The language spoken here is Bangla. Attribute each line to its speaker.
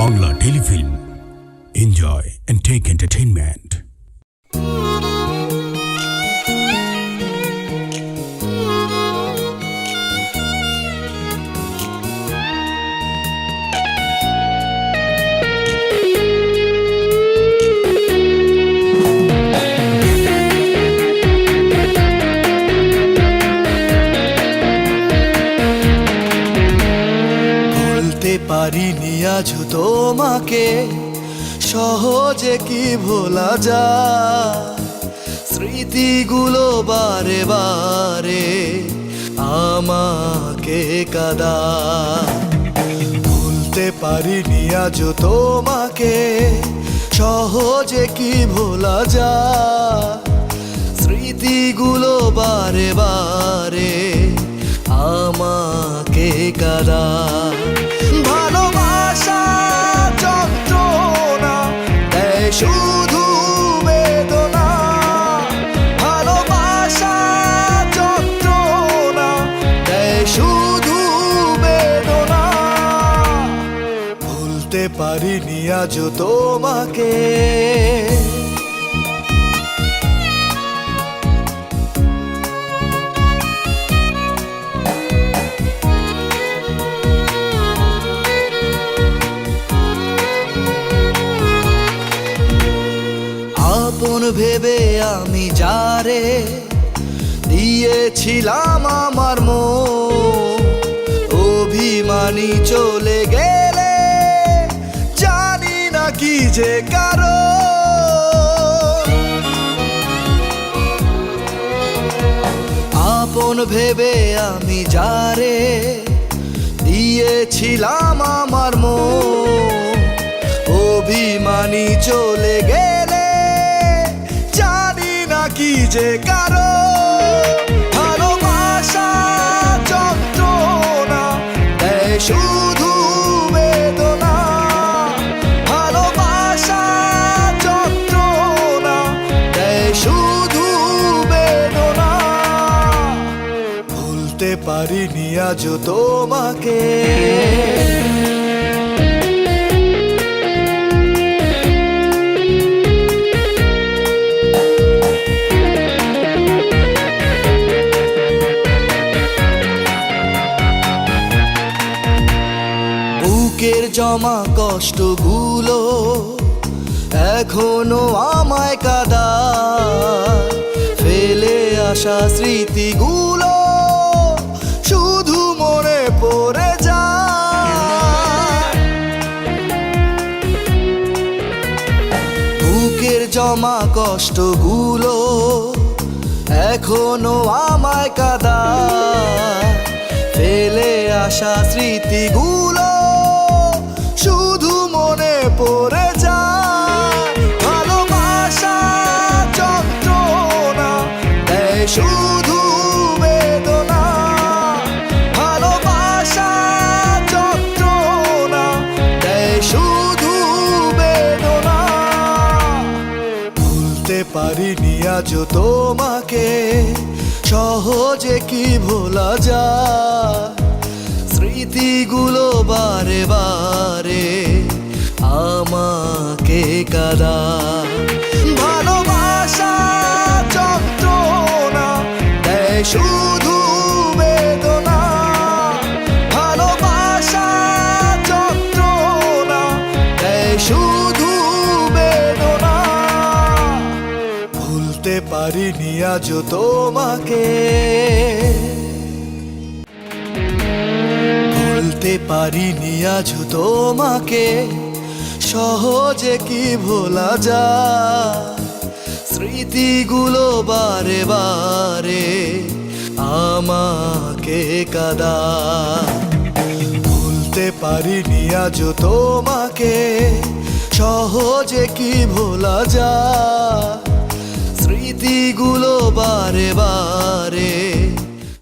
Speaker 1: Bangla telefilm. Enjoy and take entertainment.
Speaker 2: পারিনি আজ তোমাকে সহজে কি ভোলা যায়, স্মৃতিগুলো বারে বারে আমাকে কাঁদায়। ভুলতে পারিনি আজ তোমাকে সহজে কি ভোলা যায়, স্মৃতিগুলো বারে বারে আমাকে কাঁদায়। ভালোবাসা যন্ত্রণা দেয় শুধু বেদনা, ভালোবাসা যন্ত্রণা দেয় শুধু বেদনা। ভুলতে পারিনি আজ তোমাকে। আপন ভেবে আমি যারে দিয়েছিলাম আমার মন, অভিমানী চলে গেলে জানি না কি যে কারণ। আপন ভেবে আমি যারে দিয়েছিলাম আমার মন, অভিমানী চলে গেলে কি যে কারণ। ভালোবাসা যন্ত্রণা দেয় শুধু বেদনা, ভালোবাসা যন্ত্রণা দেয় শুধু বেদনা। ভুলতে পারিনি আজ তোমাকে। বুকের জমা কষ্টগুলো এখনো আমায় কাঁদায়, ফেলে আসা স্মৃতিগুলো শুধু মনে পড়ে যায়। বুকের জমা কষ্টগুলো এখনো আমায় কাঁদায়, ফেলে আসা স্মৃতিগুলো শুধু মনে পড়ে যায়। ভালোবাসা যন্ত্রণা দেয় শুধু বেদনা, ভালোবাসা যন্ত্রণা দেয় শুধু বেদনা। ভুলতে পারিনি আজ তোমাকে সহজে কি ভোলা যায়, স্মৃতিগুলো বারে বারে আমাকে কাঁদায়। ভালোবাসা যন্ত্রণা দেয় শুধু বেদনা, ভালোবাসা যন্ত্রণা দেয় শুধু বেদনা। ভুলতে পারিনি আজ তোমাকে। ভুলতে পারিনি আজ তোমাকে সহজে কি ভোলা যায়, স্মৃতিগুলো বারে বারে আমাকে কাঁদায়। ভুলতে পারিনি আজ তোমাকে সহজে কি ভোলা যায়, স্মৃতিগুলো বারে বারে